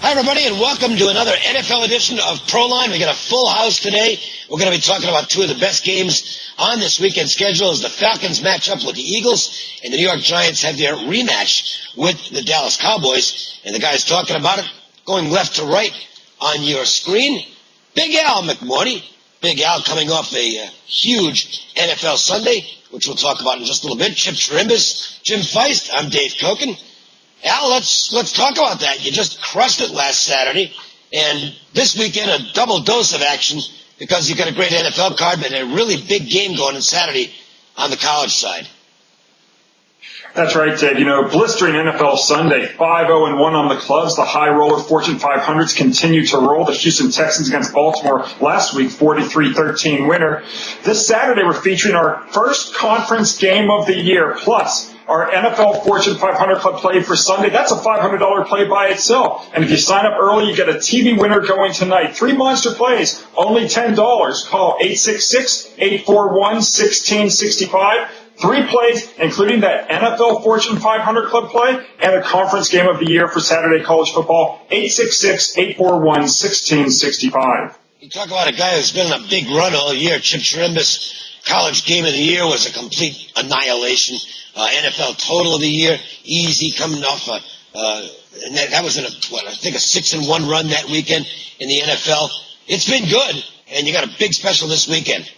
Hi, everybody, and welcome to another NFL edition of Proline. We got a full house today. We're going to be talking about two of the best games on this weekend schedule as the Falcons match up with the Eagles, and the New York Giants have their rematch with the Dallas Cowboys. And the guys talking about it, going left to right on your screen, Big Al McMordie. Big Al coming off a huge NFL Sunday, which we'll talk about in just a little bit. Chirimbes, Jim Feist. I'm Dave Cokin. Al, let's talk about that. You just crushed it last Saturday, and this weekend a double dose of action because you got a great NFL card, but a really big game going on Saturday on the college side. That's right, Dave. Blistering NFL Sunday, 5-0-1 on the clubs. The high roller Fortune 500s continue to roll. The Houston Texans against Baltimore last week, 43-13 winner. This Saturday, we're featuring our first conference game of the year, plus our NFL Fortune 500 Club play for Sunday. That's a $500 play by itself. And if you sign up early, you get a TV winner going tonight. 3 monster plays, only $10. Call 866-841-1665. 3 plays, including that NFL Fortune 500 Club play and a conference game of the year for Saturday college football. 866-841-1665. You talk about a guy who's been on a big run all year. Chip Chirimbes' college game of the year was a complete annihilation. NFL total of the year, easy, coming off and that was I think a 6-1 run that weekend in the NFL. It's been good, and you got a big special this weekend.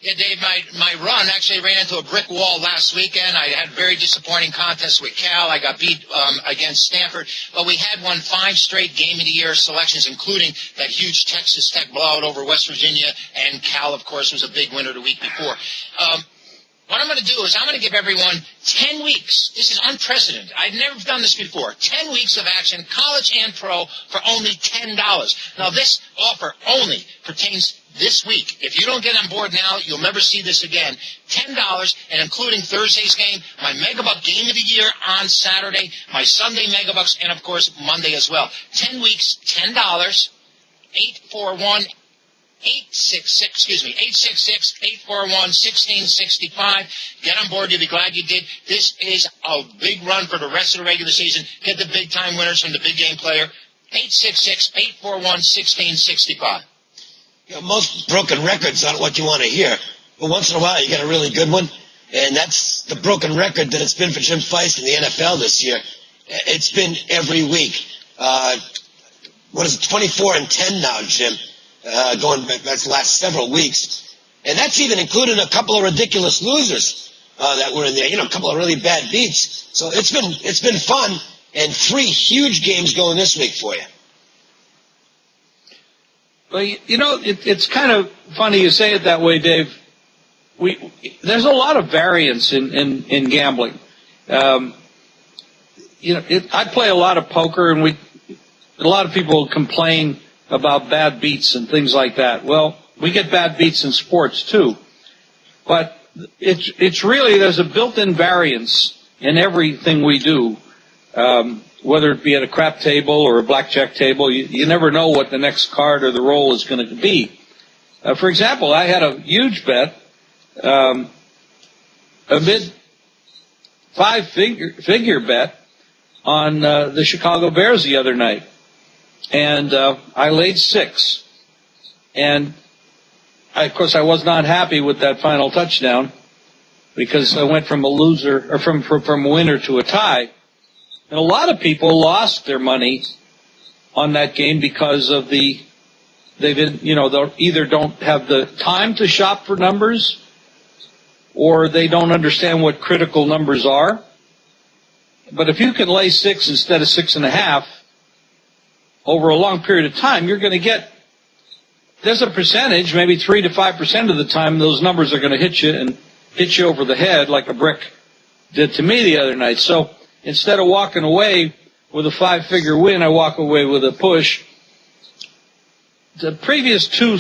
Yeah, Dave, my run actually ran into a brick wall last weekend. I had a very disappointing contest with Cal. I got beat against Stanford, but we had won 5 straight Game of the Year selections, including that huge Texas Tech blowout over West Virginia, and Cal, of course, was a big winner the week before. What I'm going to do is I'm going to give everyone 10 weeks. This is unprecedented. I've never done this before. 10 weeks of action, college and pro, for only $10. Now, this offer only pertains this week. If you don't get on board now, you'll never see this again. $10, and including Thursday's game, my Megabuck Game of the Year on Saturday, my Sunday Megabucks, and, of course, Monday as well. 10 weeks, $10, 866-841-1665. Get on board. You'll be glad you did. This is a big run for the rest of the regular season. Get the big-time winners from the big game player. 866-841-1665. Most broken records aren't what you want to hear, but once in a while you get a really good one, and that's the broken record that it's been for Jim Feist in the NFL this year. It's been every week. 24-10 now, Jim? Going back the last several weeks. And that's even including a couple of ridiculous losers that were in there, a couple of really bad beats. So it's been fun, and 3 huge games going this week for you. Well, it's kind of funny you say it that way, Dave. There's a lot of variance in gambling. I play a lot of poker, and a lot of people complain about bad beats and things like that. Well, we get bad beats in sports too, but it's really, there's a built-in variance in everything we do. Whether it be at a crap table or a blackjack table, you never know what the next card or the roll is going to be. For example, I had a huge bet, a mid 5-figure bet on the Chicago Bears the other night. And I laid 6. And, of course, I was not happy with that final touchdown because I went from a loser, or from a winner to a tie. And a lot of people lost their money on that game because of they either don't have the time to shop for numbers, or they don't understand what critical numbers are. But if you can lay 6 instead of 6.5 over a long period of time, you're going to get, there's a percentage, maybe 3 to 5% of the time, those numbers are going to hit you over the head like a brick did to me the other night. So instead of walking away with a 5-figure win, I walk away with a push. The previous 2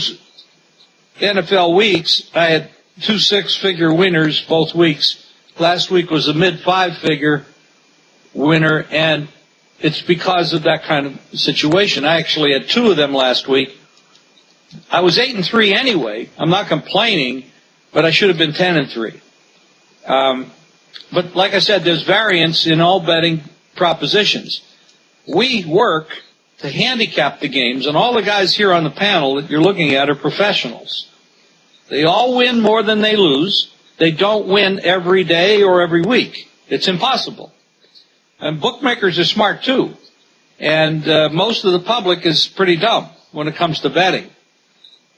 NFL weeks, I had 2 6-figure winners both weeks. Last week was a mid 5-figure winner, and it's because of that kind of situation. I actually had 2 of them last week. I was 8-3 anyway. I'm not complaining, but I should have been 10-3. But like I said, there's variance in all betting propositions. we work to handicap the games, and all the guys here on the panel that you're looking at are professionals. They all win more than they lose. They don't win every day or every week. It's impossible. And bookmakers are smart too. And most of the public is pretty dumb when it comes to betting.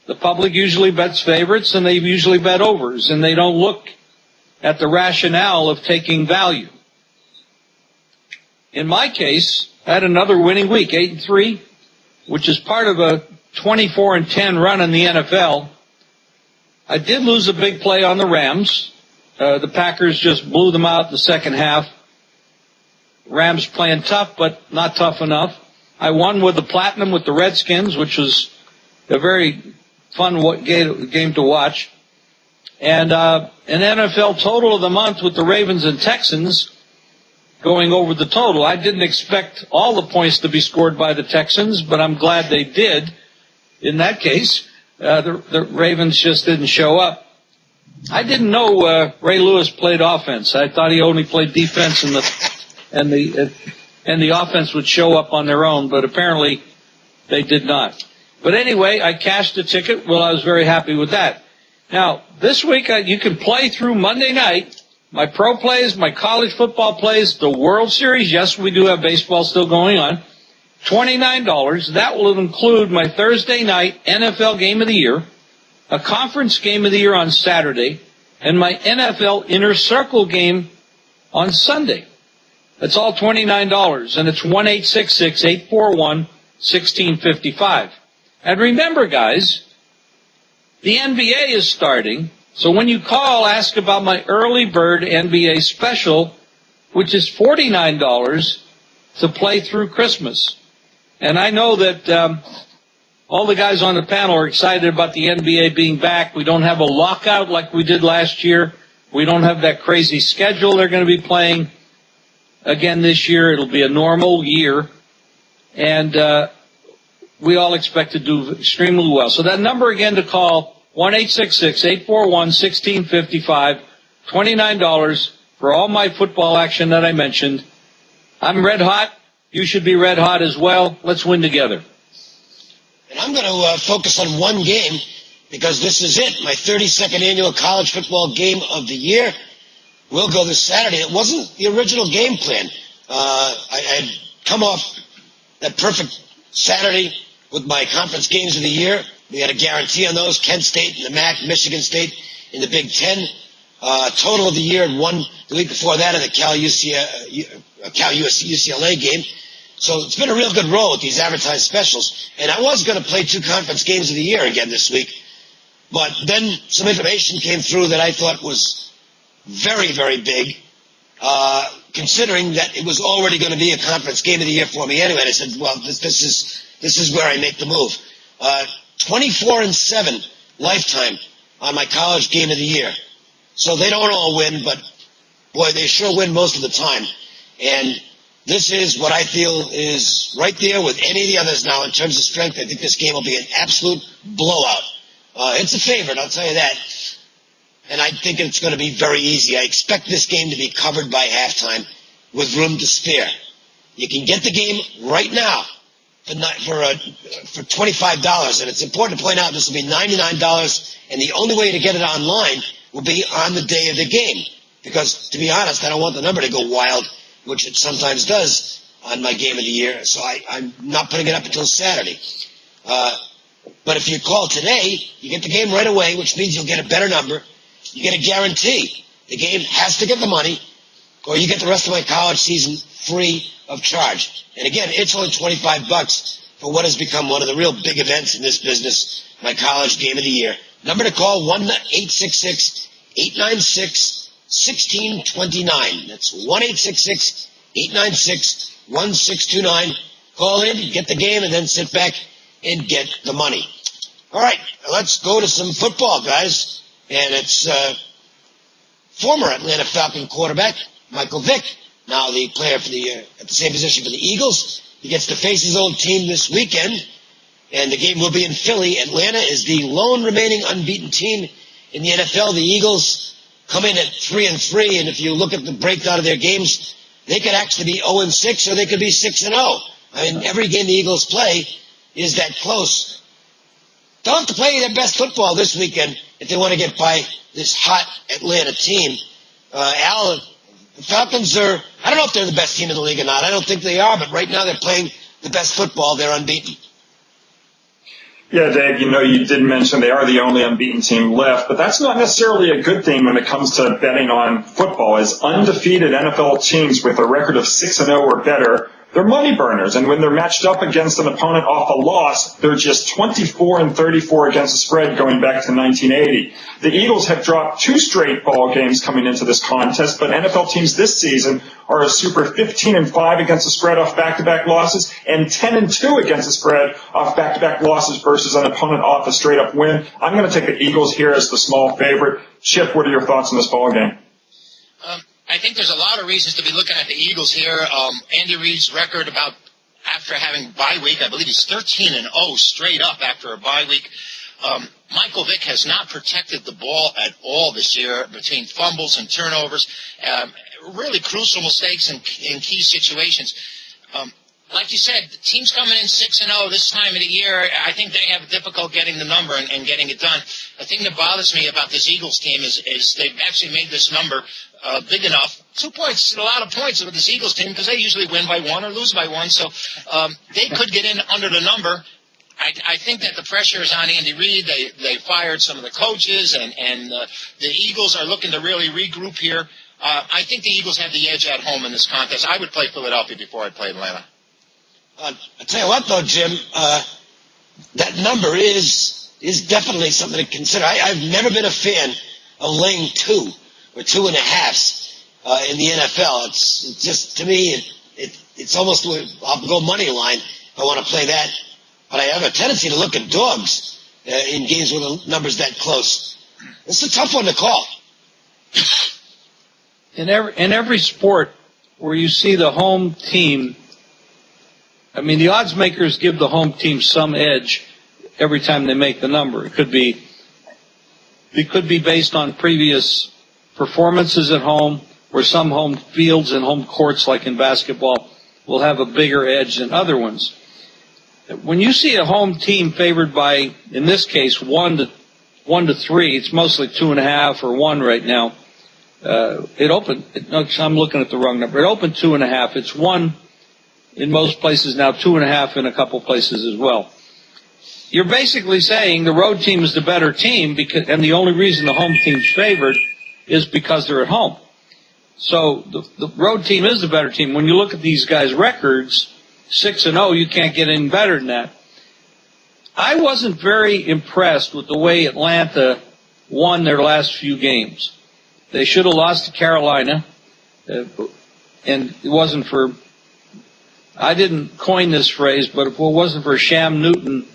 The public usually bets favorites, and they usually bet overs, and they don't look at the rationale of taking value. In my case, I had another winning week, 8-3, which is part of a 24-10 run in the NFL. I did lose a big play on the Rams. The Packers just blew them out in the second half. Rams playing tough, but not tough enough. I won with the Platinum with the Redskins, which was a very fun game to watch. And an NFL total of the month with the Ravens and Texans going over the total. I didn't expect all the points to be scored by the Texans, but I'm glad they did. In that case, the Ravens just didn't show up. I didn't know Ray Lewis played offense. I thought he only played defense, and the offense would show up on their own, but apparently they did not. But anyway, I cashed the ticket. Well, I was very happy with that. Now, this week you can play through Monday night. My pro plays, my college football plays, the World Series. Yes, we do have baseball still going on. $29. That will include my Thursday night NFL game of the year, a conference game of the year on Saturday, and my NFL Inner Circle game on Sunday. That's all $29, and it's 1-866-841-1655. And remember, guys, the NBA is starting. So when you call, ask about my early bird NBA special, which is $49 to play through Christmas. And I know that all the guys on the panel are excited about the NBA being back. We don't have a lockout like we did last year. We don't have that crazy schedule they're going to be playing again this year. It'll be a normal year. And we all expect to do extremely well. So that number again to call, 1-866-841-1655, $29 for all my football action that I mentioned. I'm red hot. You should be red hot as well. Let's win together. And I'm going to focus on one game because this is it, my 32nd annual college football game of the year. We'll go this Saturday. It wasn't the original game plan. I had come off that perfect Saturday with my conference games of the year. We had a guarantee on those, Kent State and the MAC, Michigan State in the Big Ten. Total of the year and won the week before that in the Cal-UCLA game. So it's been a real good roll with these advertised specials. And I was going to play 2 conference games of the year again this week. But then some information came through that I thought was very, very big, considering that it was already going to be a conference game of the year for me anyway. And I said, well, this is where I make the move. 24-7 lifetime on my college game of the year. So they don't all win, but boy, they sure win most of the time. And this is what I feel is right there with any of the others now in terms of strength. I think this game will be an absolute blowout. It's a favorite, I'll tell you that. And I think it's going to be very easy. I expect this game to be covered by halftime with room to spare. You can get the game right now for $25, and it's important to point out this will be $99, and the only way to get it online will be on the day of the game, because to be honest, I don't want the number to go wild, which it sometimes does on my game of the year, so I'm not putting it up until Saturday. But if you call today, you get the game right away, which means you'll get a better number. You get a guarantee. The game has to get the money, or you get the rest of my college season free of charge. And again, it's only $25 for what has become one of the real big events in this business, my college game of the year. Number to call, 1-866-896-1629. That's 1-866-896-1629. Call in, get the game, and then sit back and get the money. All right, let's go to some football, guys. And it's former Atlanta Falcon quarterback Michael Vick, now the player for at the same position for the Eagles. He gets to face his old team this weekend, and the game will be in Philly. Atlanta is the lone remaining unbeaten team in the NFL. The Eagles come in at 3-3, and if you look at the breakdown of their games, they could actually be 0-6 or they could be 6-0. I mean, every game the Eagles play is that close. They'll have to play their best football this weekend if they want to get by this hot Atlanta team. Al, the Falcons are, I don't know if they're the best team in the league or not. I don't think they are, but right now they're playing the best football. They're unbeaten. Yeah, Dave, you did mention they are the only unbeaten team left, but that's not necessarily a good thing when it comes to betting on football, as undefeated NFL teams with a record of 6-0 or better, they're money burners, and when they're matched up against an opponent off a loss, they're just 24-34 against the spread going back to 1980. The Eagles have dropped 2 straight ball games coming into this contest, but NFL teams this season are a super 15-5 against the spread off back-to-back losses and 10-2 against the spread off back-to-back losses versus an opponent off a straight-up win. I'm going to take the Eagles here as the small favorite. Chip, what are your thoughts on this ball game? I think there's a lot of reasons to be looking at the Eagles here. Andy Reid's record after having bye week, I believe he's 13-0 straight up after a bye week. Michael Vick has not protected the ball at all this year between fumbles and turnovers. Really crucial mistakes in key situations. Like you said, the team's coming in 6-0 this time of the year. I think they have difficult getting the number and getting it done. The thing that bothers me about this Eagles team is they've actually made this number big enough. 2 points, a lot of points with this Eagles team because they usually win by 1 or lose by 1. So they could get in under the number. I think that the pressure is on Andy Reid. They fired some of the coaches, and the Eagles are looking to really regroup here. I think the Eagles have the edge at home in this contest. I would play Philadelphia before I play Atlanta. I'll tell you what, though, Jim, that number is definitely something to consider. I've never been a fan of laying 2 or 2.5 in the NFL. It's just, to me, it's almost, I'll go money line if I want to play that. But I have a tendency to look at dogs in games with the numbers that close. It's a tough one to call. In every sport where you see the home team, I mean, the odds makers give the home team some edge every time they make the number. It could be based on previous performances at home, where some home fields and home courts, like in basketball, will have a bigger edge than other ones. When you see a home team favored by, in this case, 1 to 3, it's mostly 2.5 or 1 right now. I'm looking at the wrong number. It opened 2.5. It's 1 in most places now, 2.5 in a couple places as well. You're basically saying the road team is the better team, and the only reason the home team's favored is because they're at home. So the road team is the better team. When you look at these guys' records, 6-0, you can't get any better than that. I wasn't very impressed with the way Atlanta won their last few games. They should have lost to Carolina, and it wasn't for, I didn't coin this phrase, but if it wasn't for Sham Newton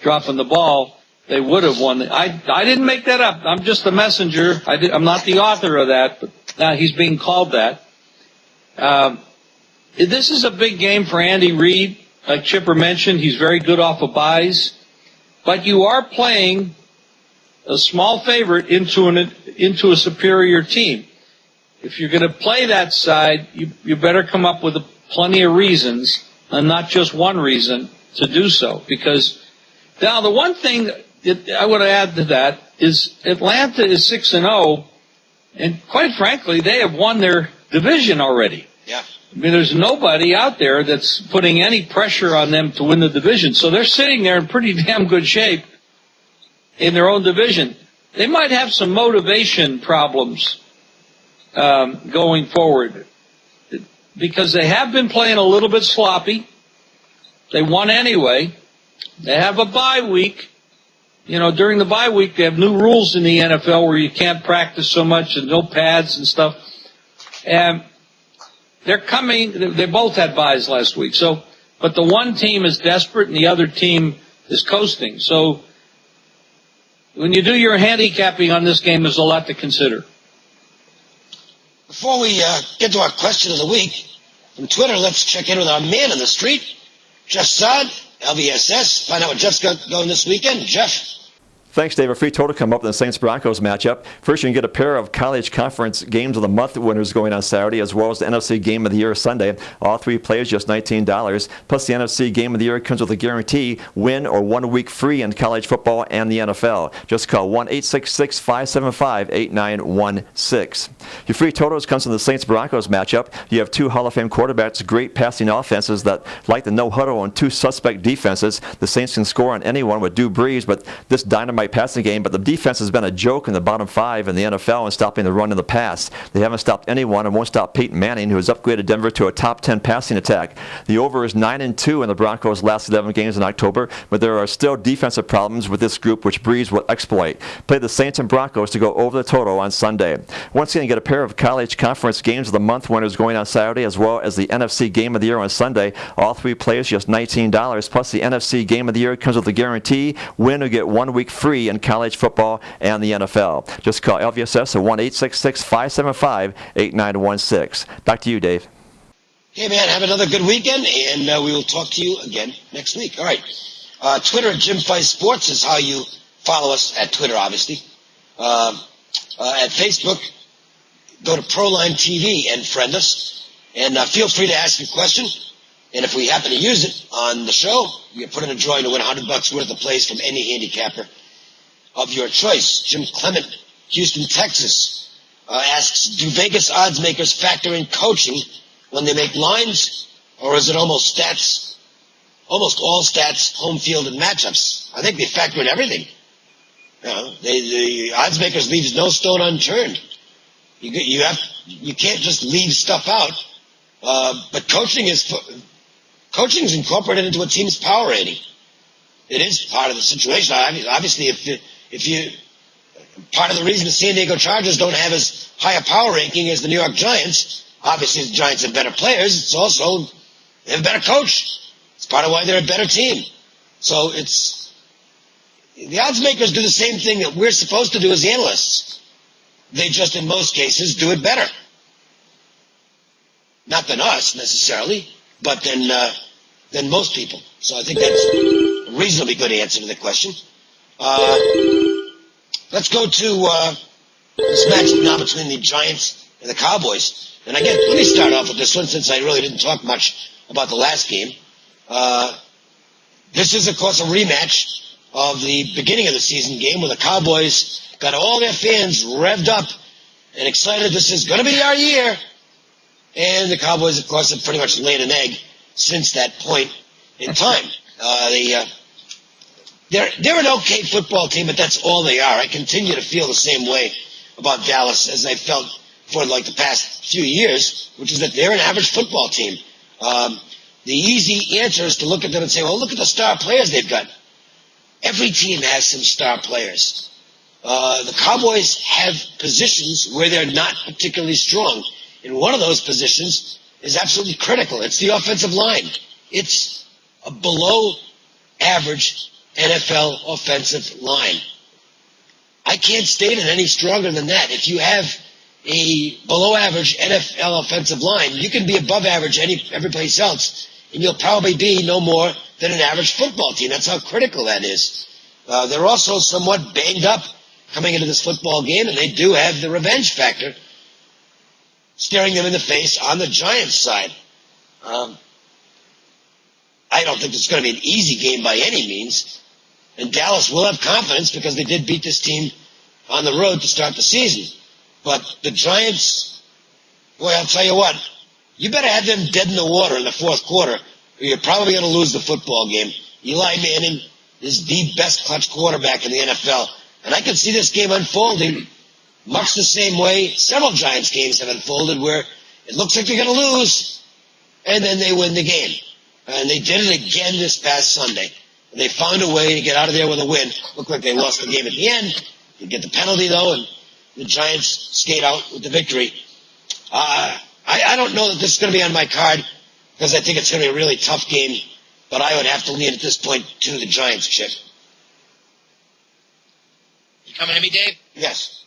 dropping the ball, they would have won. I didn't make that up. I'm just the messenger. I'm not the author of that, but now he's being called that. This is a big game for Andy Reid. Like Chipper mentioned, he's very good off of buys. But you are playing a small favorite into a superior team. If you're going to play that side, you better come up with plenty of reasons, and not just one reason to do so. Because now the one thing that I would add to that is Atlanta is 6-0, and quite frankly, they have won their division already. Yeah. I mean, there's nobody out there that's putting any pressure on them to win the division. So they're sitting there in pretty damn good shape in their own division. They might have some motivation problems going forward because they have been playing a little bit sloppy. They won anyway. They have a bye week. You know, during the bye week, they have new rules in the NFL where you can't practice so much and no pads and stuff. And they're coming. They both had byes last week. So, but the one team is desperate and the other team is coasting. So when you do your handicapping on this game, there's a lot to consider. Before we get to our question of the week, from Twitter, let's check in with our man on the street, Jeff Saad, LVSS. Find out what Jeff's got going this weekend. Jeff. Thanks, Dave. A free total come up in the Saints-Broncos matchup. First, you can get a pair of college conference games of the month winners going on Saturday, as well as the NFC Game of the Year Sunday. All three plays just $19. Plus, the NFC Game of the Year comes with a guarantee win or 1 week free in college football and the NFL. Just call 1-866-575-8916. Your free totals comes from the Saints-Broncos matchup. You have two Hall of Fame quarterbacks, great passing offenses that like the no-huddle and two suspect defenses. The Saints can score on anyone with Drew Brees, but this dynamite passing game, but the defense has been a joke in the bottom five in the NFL in stopping the run in the pass. They haven't stopped anyone and won't stop Peyton Manning, who has upgraded Denver to a top 10 passing attack. The over is 9-2 in the Broncos' last 11 games in October, but there are still defensive problems with this group, which Brees will exploit. Play the Saints and Broncos to go over the total on Sunday. Once again, get a pair of college conference games of the month winners going on Saturday, as well as the NFC Game of the Year on Sunday. All three plays just $19. Plus, the NFC Game of the Year comes with a guarantee win or get 1 week free in college football and the NFL. Just call LVSS at 1-866-575-8916. Back to you, Dave. Hey, man, have another good weekend, and we will talk to you again next week. All right. Twitter at Jim Feist Sports is how you follow us at Twitter, obviously. At Facebook, go to Proline TV and friend us. And feel free to ask your question. And if we happen to use it on the show, you can put in a drawing to win $100 worth of plays from any handicapper of your choice. Jim Clement, Houston, Texas, asks, do Vegas odds makers factor in coaching when they make lines, or is it almost all stats, home field, and matchups? I think they factor in everything. You know, the odds makers leaves no stone unturned. You can't just leave stuff out. But coaching is incorporated into a team's power rating. It is part of the situation. Obviously, part of the reason the San Diego Chargers don't have as high a power ranking as the New York Giants, obviously the Giants have better players. It's also they have a better coach. It's part of why they're a better team. So the odds makers do the same thing that we're supposed to do as analysts. They just, in most cases, do it better. Not than us, necessarily, but than most people. So I think that's a reasonably good answer to the question. Let's go to this matchup now between the Giants and the Cowboys. And let me start off with this one, since I really didn't talk much about the last game. This is, of course, a rematch of the beginning of the season game where the Cowboys got all their fans revved up and excited. This is going to be our year. And the Cowboys, of course, have pretty much laid an egg since that point in time. They're an okay football team, but that's all they are. I continue to feel the same way about Dallas as I felt for like the past few years, which is that they're an average football team. The easy answer is to look at them and say, well, look at the star players they've got. Every team has some star players. The Cowboys have positions where they're not particularly strong. And one of those positions is absolutely critical. It's the offensive line. It's a below-average NFL offensive line. I can't state it any stronger than that. If you have a below-average NFL offensive line, you can be above average every place else, and you'll probably be no more than an average football team. That's how critical that is. They're also somewhat banged up coming into this football game, and they do have the revenge factor staring them in the face on the Giants side. I don't think it's going to be an easy game by any means. And Dallas will have confidence because they did beat this team on the road to start the season. But the Giants, boy, I'll tell you what, you better have them dead in the water in the fourth quarter, or you're probably going to lose the football game. Eli Manning is the best clutch quarterback in the NFL. And I can see this game unfolding much the same way several Giants games have unfolded, where it looks like they're going to lose, and then they win the game. And they did it again this past Sunday. And they found a way to get out of there with a win. Looked like they lost the game at the end. They get the penalty, though, and the Giants skate out with the victory. I don't know that this is going to be on my card, because I think it's going to be a really tough game, but I would have to lean at this point to the Giants, Chip. You coming to me, Dave? Yes.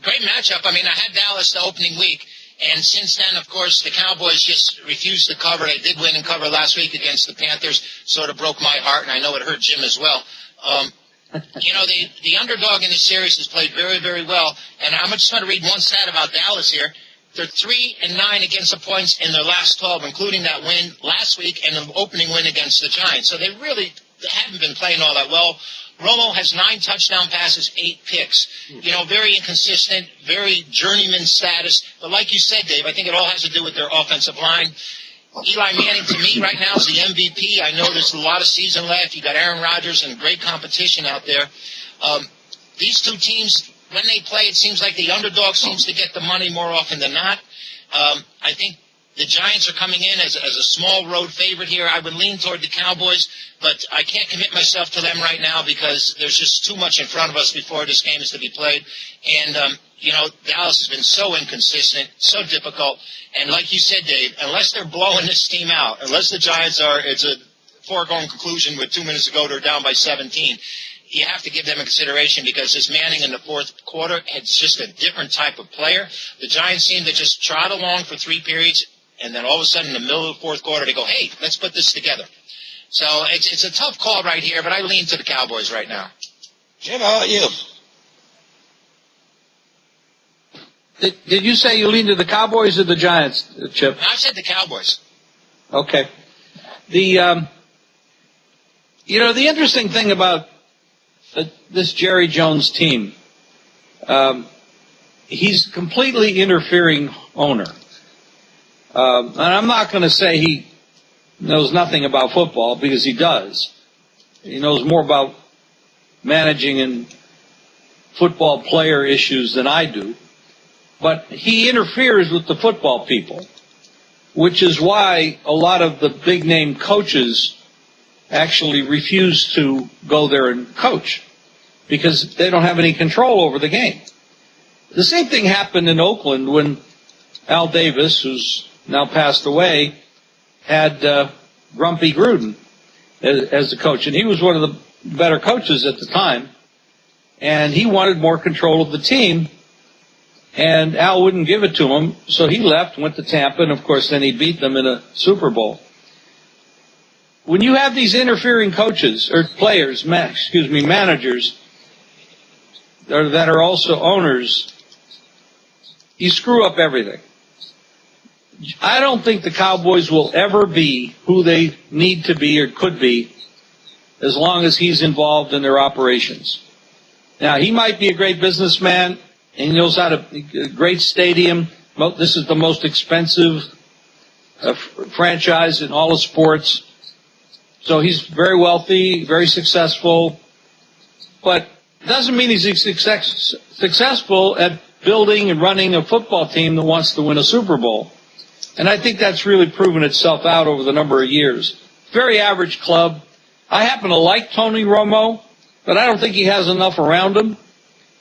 Great matchup. I mean, I had Dallas the opening week, and since then, of course, the Cowboys just refused to cover. They did win and cover last week against the Panthers. Sort of broke my heart, and I know it hurt Jim as well. You know, the underdog in this series has played very, very well. And I'm just going to read one stat about Dallas here. They're 3-9 against the points in their last 12, including that win last week and the opening win against the Giants. So they really haven't been playing all that well. Romo has 9 touchdown passes, 8 picks. You know, very inconsistent, very journeyman status. But like you said, Dave, I think it all has to do with their offensive line. Eli Manning, to me, right now is the MVP. I know there's a lot of season left. You got Aaron Rodgers and great competition out there. These two teams, when they play, it seems like the underdog seems to get the money more often than not. I think the Giants are coming in as a small road favorite here. I would lean toward the Cowboys, but I can't commit myself to them right now because there's just too much in front of us before this game is to be played. And, you know, Dallas has been so inconsistent, so difficult. And like you said, Dave, unless they're blowing this team out, unless the Giants are, it's a foregone conclusion with 2 minutes to go, they're down by 17. You have to give them a consideration because this Manning in the fourth quarter, it's just a different type of player. The Giants seem to just trot along for 3 periods, and then all of a sudden in the middle of the fourth quarter, they go, hey, let's put this together. So it's a tough call right here, but I lean to the Cowboys right now. Jim, how about you? Did you say you lean to the Cowboys or the Giants, Chip? I said the Cowboys. Okay. The interesting thing about this Jerry Jones team, he's a completely interfering owner. And I'm not going to say he knows nothing about football because he does. He knows more about managing and football player issues than I do. But he interferes with the football people, which is why a lot of the big-name coaches actually refuse to go there and coach because they don't have any control over the game. The same thing happened in Oakland when Al Davis, who's now passed away, had Grumpy Gruden as the coach. And he was one of the better coaches at the time. And he wanted more control of the team. And Al wouldn't give it to him, so he left, went to Tampa, and of course then he beat them in a Super Bowl. When you have these interfering coaches, or players, managers, that are also owners, you screw up everything. I don't think the Cowboys will ever be who they need to be or could be as long as he's involved in their operations. Now, he might be a great businessman, and he knows how to, a great stadium. This is the most expensive franchise in all of sports. So he's very wealthy, very successful, but doesn't mean he's successful at building and running a football team that wants to win a Super Bowl. And I think that's really proven itself out over the number of years. Very average club. I happen to like Tony Romo, but I don't think he has enough around him.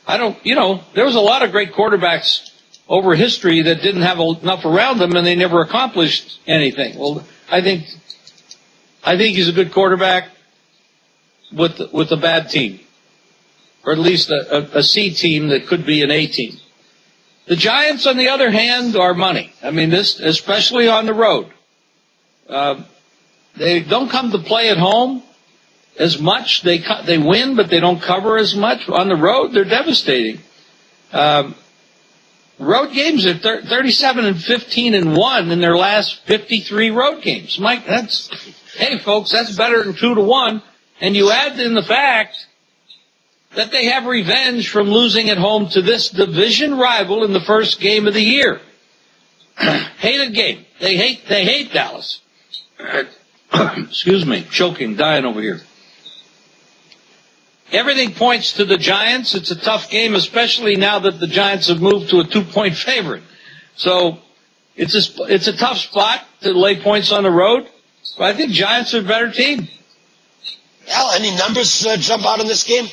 There was a lot of great quarterbacks over history that didn't have enough around them and they never accomplished anything. Well, I think he's a good quarterback with a bad team, or at least a C team that could be an A team. The Giants, on the other hand, are money. I mean, this, especially on the road. They don't come to play at home as much. They win, but they don't cover as much. On the road, they're devastating. Road games are 37-15-1 in their last 53 road games. Mike, hey folks, that's better than 2-1. And you add in the fact that they have revenge from losing at home to this division rival in the first game of the year. Hated game. They hate Dallas. Excuse me, choking, dying over here. Everything points to the Giants. It's a tough game, especially now that the Giants have moved to a 2-point favorite. So it's a tough spot to lay points on the road. But I think Giants are a better team. Al, any numbers jump out in this game?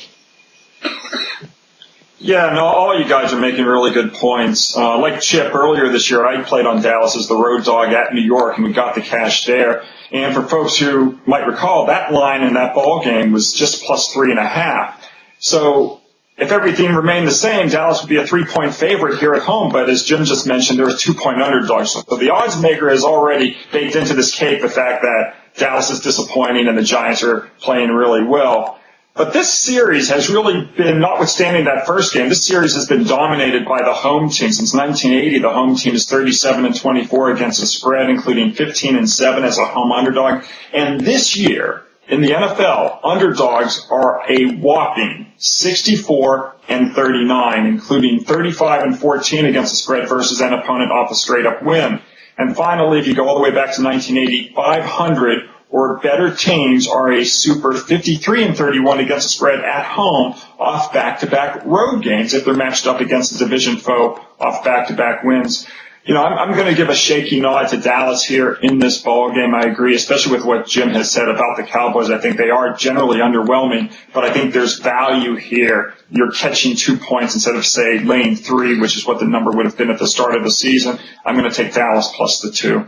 Yeah, no, all you guys are making really good points. Like Chip, earlier this year, I played on Dallas as the road dog at New York, and we got the cash there. And for folks who might recall, that line in that ball game was just plus 3.5. So if everything remained the same, Dallas would be a 3-point favorite here at home. But as Jim just mentioned, they're a 2-point underdog. So the odds maker has already baked into this cake the fact that Dallas is disappointing and the Giants are playing really well. But this series has really been, notwithstanding that first game, this series has been dominated by the home team. Since 1980, the home team is 37-24 against the spread, including 15-7 as a home underdog. And this year, in the NFL, underdogs are a whopping 64-39, including 35-14 against the spread versus an opponent off a straight-up win. And finally, if you go all the way back to 1980, 500 or better teams are a super 53-31 against the spread at home off back-to-back road games if they're matched up against a division foe off back-to-back wins. You know, I'm going to give a shaky nod to Dallas here in this ball game. I agree, especially with what Jim has said about the Cowboys. I think they are generally underwhelming, but I think there's value here. You're catching 2 points instead of, say, laying 3, which is what the number would have been at the start of the season. I'm going to take Dallas plus the 2.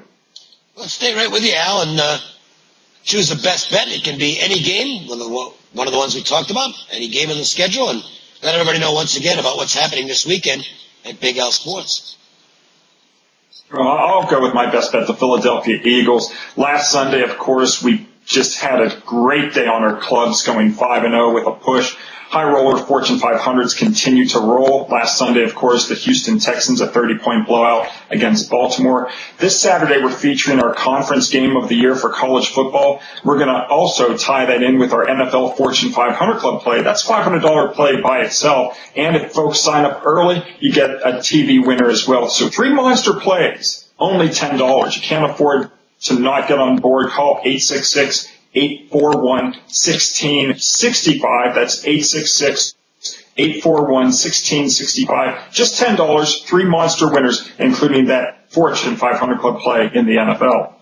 Let's stay right with you, Al, and choose the best bet. It can be any game, one of the ones we talked about, any game in the schedule, and let everybody know once again about what's happening this weekend at Big Al Sports. Well, I'll go with my best bet, the Philadelphia Eagles. Last Sunday, of course, we just had a great day on our clubs, going 5-0 with a push. High roller Fortune 500s continue to roll. Last Sunday, of course, the Houston Texans, a 30-point blowout against Baltimore. This Saturday, we're featuring our conference game of the year for college football. We're going to also tie that in with our NFL Fortune 500 Club play. That's $500 play by itself. And if folks sign up early, you get a TV winner as well. So 3 monster plays, only $10. You can't afford to not get on board. Call 866-841-1665. That's 866-841-1665. Just $10, 3 monster winners, including that Fortune 500 Club play in the NFL.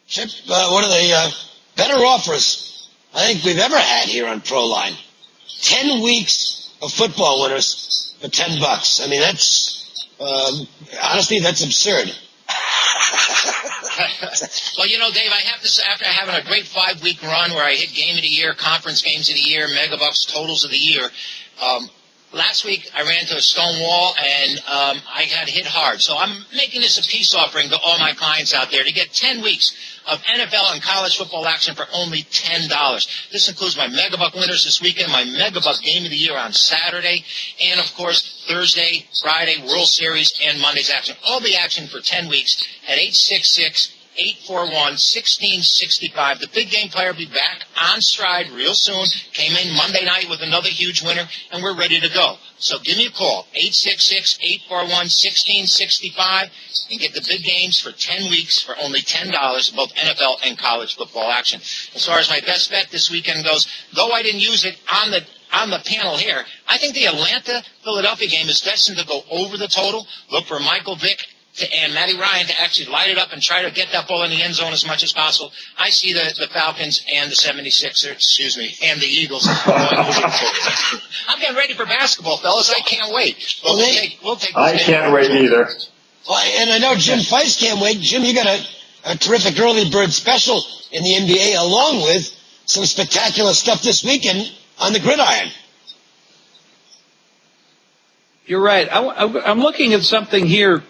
Chip, one of the better offers I think we've ever had here on ProLine. 10 weeks of football winners for $10. I mean, that's, honestly, that's absurd. Well, you know, Dave, I have to say, after having a great 5-week run where I hit game of the year, conference games of the year, megabucks, totals of the year, last week I ran into a stone wall and I got hit hard. So I'm making this a peace offering to all my clients out there to get 10 weeks of NFL and college football action for only $10. This includes my megabuck winners this weekend, my megabuck game of the year on Saturday, and of course Thursday, Friday, World Series, and Monday's action. All the action for 10 weeks at 866-841-1665. The big game player will be back on stride real soon. Came in Monday night with another huge winner, and we're ready to go. So give me a call, 866-841-1665, and get the big games for 10 weeks for only $10, both NFL and college football action. As far as my best bet this weekend goes, though I didn't use it on the panel here, I think the Atlanta-Philadelphia game is destined to go over the total. Look for Michael Vick and Matty Ryan to actually light it up and try to get that ball in the end zone as much as possible. I see the Falcons and the 76ers, and the Eagles going over the total. I'm getting ready for basketball, fellas. I can't wait. But we'll take I can't wait either. Well, and I know Jim Feist can't wait. Jim, you got a terrific early bird special in the NBA, along with some spectacular stuff this weekend on the gridiron. You're right. I'm looking at something here.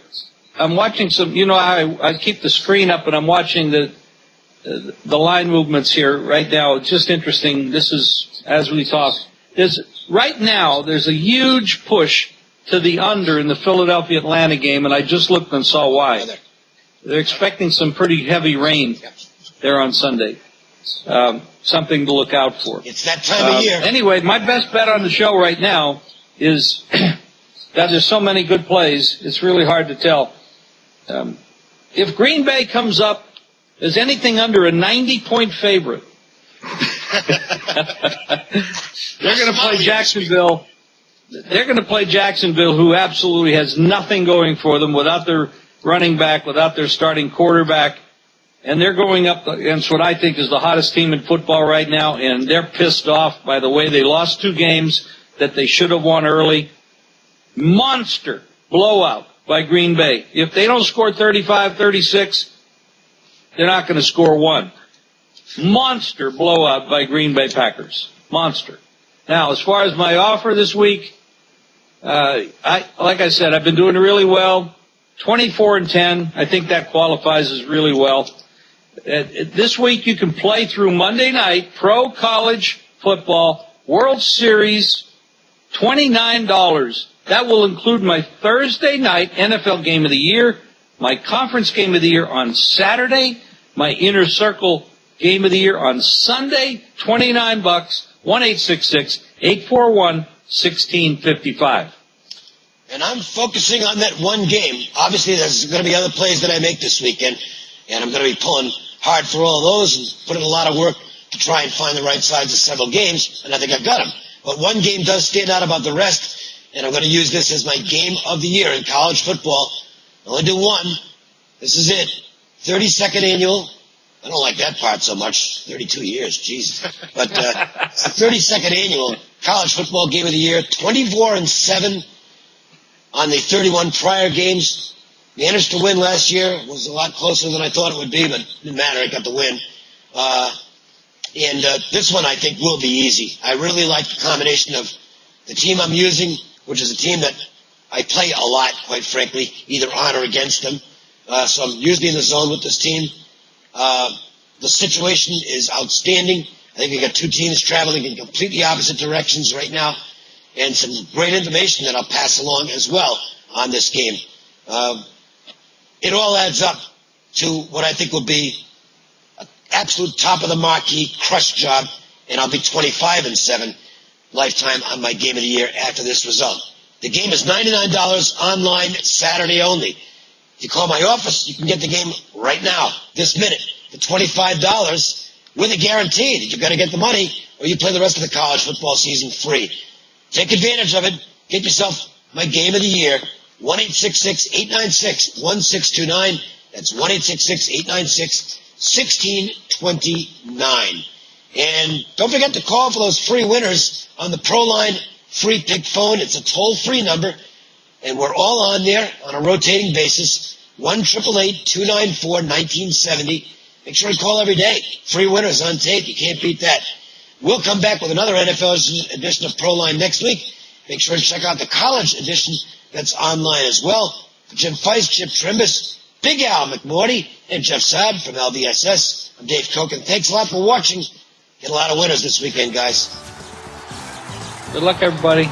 I'm watching some, I keep the screen up and I'm watching the line movements here right now. It's just interesting. This is, as we talk, right now there's a huge push to the under in the Philadelphia-Atlanta game, and I just looked and saw why. They're expecting some pretty heavy rain there on Sunday. Something to look out for. It's that time of year. Anyway, my best bet on the show right now is that there's so many good plays, it's really hard to tell. If Green Bay comes up as anything under a 90-point favorite, they're going to play Jacksonville. They're going to play Jacksonville, who absolutely has nothing going for them without their running back, without their starting quarterback. And they're going up against what I think is the hottest team in football right now, and they're pissed off by the way they lost 2 games that they should have won early. Monster blowout by Green Bay. If they don't score 35-36, they're not going to score 1. Monster blowout by Green Bay Packers. Monster. Now, as far as my offer this week, like I said, I've been doing really well. 24-10. I think that qualifies as really well. This week you can play through Monday night pro college football World Series, $29. That will include my Thursday night NFL Game of the Year, my Conference Game of the Year on Saturday, my Inner Circle Game of the Year on Sunday. $29. 1-866-841-1655. And I'm focusing on that one game. Obviously, there's going to be other plays that I make this weekend, and I'm going to be pulling hard for all those and putting a lot of work to try and find the right sides of several games, and I think I've got them. But one game does stand out above the rest, and I'm going to use this as my game of the year in college football. I only do one. This is it. 32nd annual. I don't like that part so much. 32 years, Jesus. But 32nd annual college football game of the year. 24-7 on the 31 prior games. Managed to win last year. Was a lot closer than I thought it would be, but didn't matter. I got the win. And this one I think will be easy. I really like the combination of the team I'm using, which is a team that I play a lot, quite frankly, either on or against them. So I'm usually in the zone with this team. The situation is outstanding. I think we got two teams traveling in completely opposite directions right now, and some great information that I'll pass along as well on this game. It all adds up to what I think will be an absolute top of the marquee crush job, and I'll be 25-7 lifetime on my game of the year after this result. The game is $99 online Saturday only. If you call my office, you can get the game right now, this minute, for $25 with a guarantee that you've got to get the money or you play the rest of the college football season free. Take advantage of it. Get yourself my game of the year, 1-866-896-1629. That's 1-866-896-1629. And don't forget to call for those free winners on the ProLine free pick phone. It's a toll-free number, and we're all on there on a rotating basis. 1-888-294-1970. Make sure you call every day. Free winners on tape. You can't beat that. We'll come back with another NFL edition of ProLine next week. Make sure to check out the college edition that's online as well. For Jim Feist, Chip Chirimbes, Big Al McMordie, and Jeff Saad from LBSS. I'm Dave Cokin. Thanks a lot for watching. Get a lot of winners this weekend, guys. Good luck, everybody.